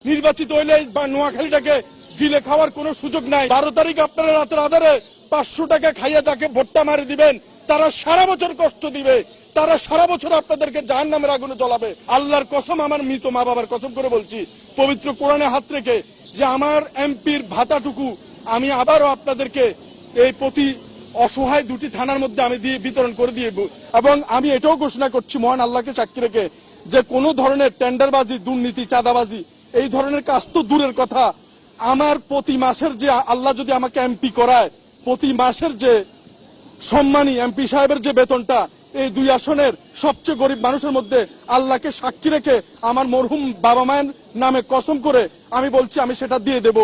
নির্বাচিত হইলে বা নোয়াখালীটাকে গিলে খাওয়ার কোনো সুযোগ নাই। 12 তারিখ আপনারা রাতের আধারে 500 টাকা খাইয়া যাকে ভোটটা মারি দিবেন তারা সারা বছর কষ্ট দিবে, তারা সারা বছর আপনাদেরকে জাহান্নামের আগুনে জ্বলাবে। আল্লাহর কসম, আমার মৃত মা বাবার কসম করে বলছি, পবিত্র কোরআনে হাত রেখে, যে আমার এমপির ভাতাটুকু আমি আবারও আপনাদেরকে এই প্রতি অসহায় 2টি থানার মধ্যে আমি দিয়ে বিতরণ করে দিয়ে, এবং আমি এটাও ঘোষণা করছি মহান আল্লাহকে সাক্ষী রেখে যে কোনো ধরনের টেন্ডারবাজি, দুর্নীতি, চাঁদাবাজি এই ধরনের কাজ তো দূরের কথা, আমার প্রতি মাসের যে আল্লাহ যদি আমাকে এমপি করায়, প্রতি মাসের যে সম্মানী এমপি সাহেবের যে বেতনটা, এই 2 আসনের সবচেয়ে গরিব মানুষের মধ্যে আল্লাহকে সাক্ষী রেখে আমার মরহুম বাবা মায়ের নামে কসম করে আমি বলছি আমি সেটা দিয়ে দেব।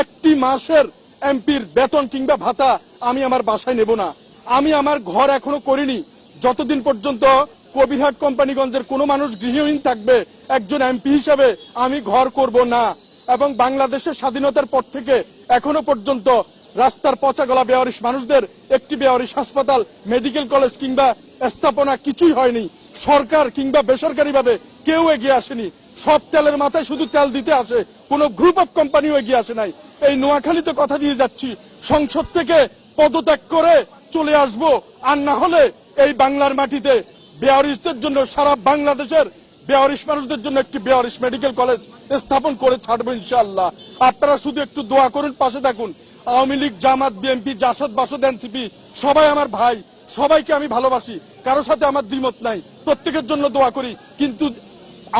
একটি মাসের এমপির বেতন কিংবা ভাতা আমি আমার বাসায় নেব না। আমি আমার ঘর এখনো করিনি, যতদিন পর্যন্ত কবিরহাট কোম্পানিগঞ্জের কোনো মানুষ গৃহহীন থাকবে একজন এমপি হিসেবে আমি ঘর করব না। এবং বাংলাদেশের স্বাধীনতার পর থেকে এখনো পর্যন্ত রাস্তার পচা গলা বেওয়ারিশ মানুষদের একটি বেওয়ারিশ হাসপাতাল, মেডিকেল কলেজ কিংবা স্থাপনা কিছুই হয়নি। সরকার কিংবা বেসরকারিভাবে কেউ এগিয়ে আসেনি। সব তেলের মাথায় শুধু তেল দিতে আসে, কোনো গ্রুপ অফ কোম্পানিও এগিয়ে আসে নাই। এই নোয়াখালীতে কথা দিয়ে যাচ্ছি, সংসদ থেকে পদত্যাগ করে চলে আসব, আর না হলে এই বাংলার মাটিতে বেওয়ারিশদের জন্য, সারা বাংলাদেশের বেওয়ারিশ মানুষদের জন্য একটি বেওয়ারিশ মেডিকেল কলেজ স্থাপন করে ছাড়বো ইনশাআল্লাহ। আপনারা শুধু একটু দোয়া করুন, পাশে থাকুন। আওয়ামী লীগ, জামাত, বিএনপি, জাসদ, বাসদ, এনসিপি সবাই আমার ভাই, সবাইকে আমি ভালোবাসি, কারোর সাথে আমার দ্বিমত নাই, প্রত্যেকের জন্য দোয়া করি। কিন্তু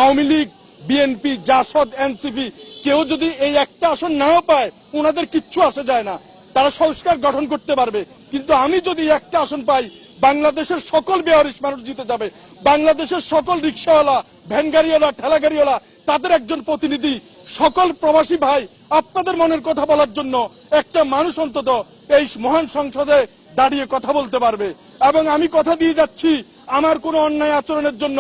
আওয়ামী লীগ, বিএনপি, জাসদ, এনসিপি কেউ যদি এই একটা আসন নাও পায়, ওনাদের কিচ্ছু আসে যায় না, তারা সংস্কার গঠন করতে পারবে। কিন্তু আমি যদি একটা আসন পাই, বাংলাদেশের সকল বেওয়ারিশ মানুষ জিতে যাবে। বাংলাদেশের সকল রিক্সাওয়ালা, ভ্যানগাড়িওয়ালা, ঠেলাগাড়িওয়ালা তাদের একজন প্রতিনিধি, সকল প্রবাসী ভাই আপনাদের মনের কথা বলার জন্য একটা মানুষ অন্তত এই মহান সংসদে দাঁড়িয়ে কথা বলতে পারবে। এবং আমি কথা দিয়ে যাচ্ছি, আমার কোনো অন্যায় আচরণের জন্য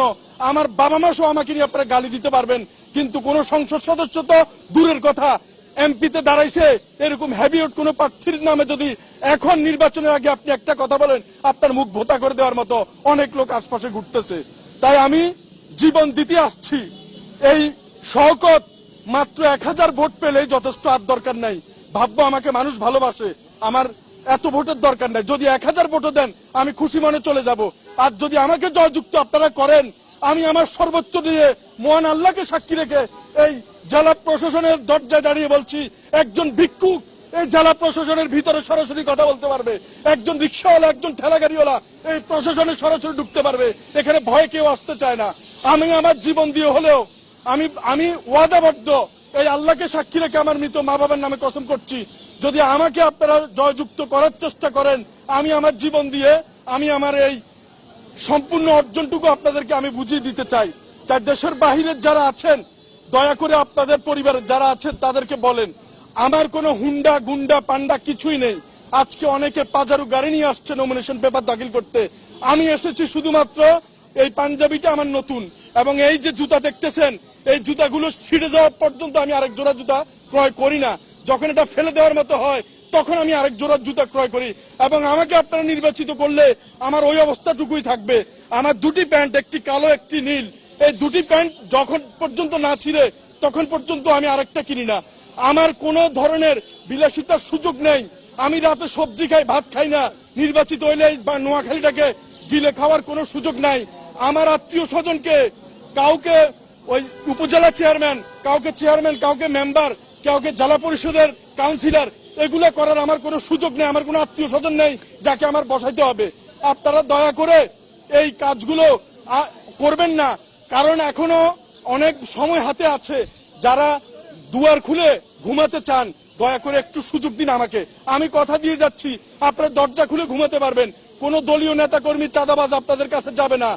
আমার বাবা মা সহ আমাকে নিয়ে আপনারা গালি দিতে পারবেন, কিন্তু কোন সংসদ সদস্য তো দূরের কথা, এমপিতে দাঁড়াইছে এরকম হ্যাবিয়ট কোন প্রার্থীর নামে যদি এখন নির্বাচনের আগে আপনি একটা কথা বলেন, আপনার মুখ ভোতা করে দেওয়ার মতো অনেক লোক আশপাশে ঘুরতেছে। তাই আমি জীবন দিতে আসছি। এই শওকত মাত্র 1000 ভোট পেলেই যথেষ্ট, আর দরকার নাই। ভাববো আমাকে মানুষ ভালোবাসে, আমার এত ভোটের দরকার নাই। যদি 1000 ভোটও দেন আমি খুশি মনে চলে যাব। আর যদি আমাকে জয়যুক্ত আপনারা করেন, আমি আমার সর্বোচ্চ দিয়ে মহান আল্লাহকে সাক্ষী রেখে এই জেলা প্রশাসনের দরজায় দাঁড়িয়ে বলছি, একজন ভিক্ষুক এই জেলা প্রশাসনের ভিতরে সরাসরি কথা বলতে পারবে, একজন রিক্সাওয়ালা, একজন ঠেলাগাড়িওয়ালা এই প্রশাসনে সরাসরি ঢুকতে পারবে। এখানে ভয় কেউ আসতে চায় না। আমি আমার জীবন দিয়ে হলেও আমি ওয়াদাবদ্ধ, এই আল্লাহকে সাক্ষী রেখে আমার মৃত মা বাবার নামে কসম করছি, যদি আমাকে আপনারা জয়যুক্ত করার চেষ্টা করেন, আমি আমার জীবন দিয়ে আমি আমার এই সম্পূর্ণ অর্জনটুকু আপনাদেরকে আমি বুঝিয়ে দিতে চাই। তাই দেশের বাহিরের যারা আছেন, দয়া করে আপনাদের পরিবারের যারা আছেন তাদেরকে বলেন, আমার কোনো হুন্ডা গুন্ডা পান্ডা কিছুই নেই। আজকে অনেকে পাজারু গাড়ি নিয়ে আসছে নমিনেশন পেপার দাখিল করতে, আমি এসেছি শুধুমাত্র এই পাঞ্জাবিটা আমার নতুন, এবং এই যে জুতা দেখতেছেন এই জুতাগুলো ছিঁড়ে যাওয়া পর্যন্ত আমি আরেক জোড়া জুতা ক্রয় করি না। যখন এটা ফেলে দেওয়ার মতো হয় তখন আমি আরেক জোড়া জুতা ক্রয় করি। এবং আমাকে আপনারা নির্বাচিত করলে আমার ওই অবস্থাটুকুই থাকবে। আমার 2টি প্যান্ট, একটি কালো একটি নীল, এই 2টি প্যান্ট যখন পর্যন্ত না ছিঁড়ে তখন পর্যন্ত আমি আরেকটা কিনি না। আমার কোনো ধরনের বিলাসিতার সুযোগ নেই। আমি রাতে সবজি খাই, ভাত খাই না। নির্বাচিত হইলে বা নোয়াখালীটাকে গিলে খাওয়ার কোনো সুযোগ নাই। আমার আত্মীয় স্বজনকে কাউকে ওই উপজেলা চেয়ারম্যান, কাউকে মেম্বার, কাউকে জেলা পরিষদের কাউন্সিলর এগুলো করার আমার কোনো সুযোগ নেই। আমার কোনো আত্মীয় স্বজন নেই যাকে আমার বসাইতে হবে। আপনারা দয়া করে এই কাজগুলো করবেন না, কারণ এখনো অনেক সময় হাতে আছে। যারা দুয়ার খুলে ঘুমাতে চান দয়া করে একটু সুযোগ দিন আমাকে। আমি কথা দিয়ে যাচ্ছি, আপনারা দরজা খুলে ঘুমাতে পারবেন। কোনো দলীয় নেতা কর্মী চাঁদাবাজ আপনাদের কাছে যাবে না।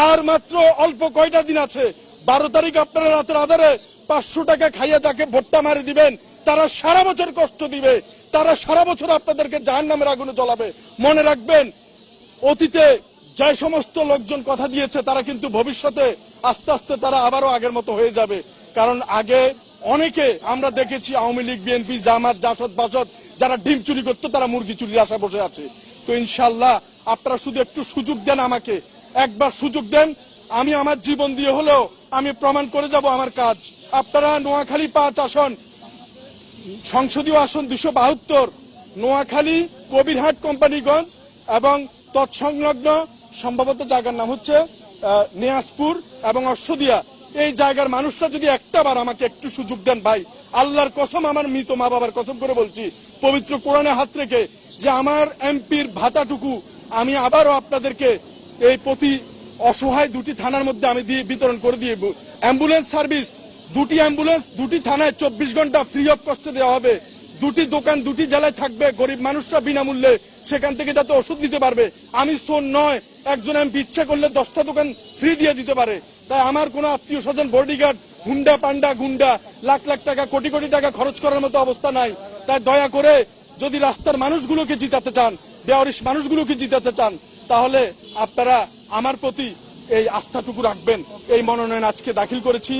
আর মাত্র অল্প কয়টা দিন আছে। 12 তারিখ আপনারা রাতের আধারে 500 টাকা খাইয়া যাকে ভোটটা মারি দিবেন তারা সারা বছর কষ্ট দিবে, তারা সারা বছর আপনাদেরকে জাহান্নামের আগুনে জ্বলাবে। মনে রাখবেন, অতীতে যে সমস্ত লোকজন কথা দিয়েছে তারা কিন্তু ভবিষ্যতে আস্তে আস্তে তারা আবারও আগের মতো হয়ে যাবে। কারণ আগে অনেকে আমরা দেখেছি আওয়ামী লীগ, বিএনপি, জামাত, জাসদ, বাসদ যারা ডিম চুরি করতো তারা মুরগি চুরির আশা বসে আছে। তো ইনশাল্লাহ আপনারা শুধু একটু সুযোগ দেন আমাকে, একবার সুযোগ দেন। আমি আমার জীবন দিয়ে হলেও আমি প্রমাণ করে যাব আমার কাজ। আপনারা নোয়াখালী 5 আসন, সংসদীয় আসন 272, নোয়াখালী, কবিরহাট, কোম্পানিগঞ্জ এবং তৎসংলগ্ন সম্ভবত জায়গার নাম হচ্ছে নিয়াজপুর এবং অশ্বদিয়া, এই জায়গার মানুষরা যদি একটাবার আমাকে একটু সুযোগ দেন ভাই, আল্লাহর কসম, আমার মৃত মা বাবার কসম করে বলছি, পবিত্র কোরআনে হাত রেখে, যে আমার এমপির ভাতাটুকু আমি আবারও আপনাদেরকে এই প্রতি অসহায় 2টি থানার মধ্যে আমি দিয়ে বিতরণ করে দিয়ে, অ্যাম্বুলেন্স সার্ভিস 2টি অ্যাম্বুলেন্স 2টি থানায় 24 ঘন্টা ফ্রি অফ কস্টে দেওয়া হবে, 2টি দোকান 2টি জেলায় থাকবে, গরিব মানুষরা বিনামূল্যে সেখান থেকে যাতে ওষুধ নিতে পারবে। আমি শোন নয়, একজন এমপি ইচ্ছা করলে 10টা দোকান ফ্রি দিয়ে দিতে পারে। তাই আমার কোনো আত্মীয় স্বজন বডিগার্ড, হুন্ডা পান্ডা গুন্ডা লাখ লাখ টাকা কোটি কোটি টাকা খরচ করার মতো অবস্থা নাই। তাই দয়া করে যদি রাস্তার মানুষগুলোকে জিতাতে চান, বেওয়ারিশ মানুষগুলোকে জিতাতে চান, তাহলে আপনারা আমার প্রতি এই আস্থাটুকু রাখবেন। এই মনোনয়ন আজকে দাখিল করেছি,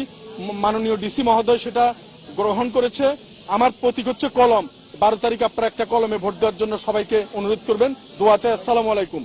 মাননীয় ডিসি মহোদয় সেটা গ্রহণ করেছে। আমার প্রতীক হচ্ছে কলম। 12 তারিখ আপনারা একটা কলমে ভোট দেওয়ার জন্য সবাইকে অনুরোধ করবেন। দোয়া চাই। আসসালামু আলাইকুম।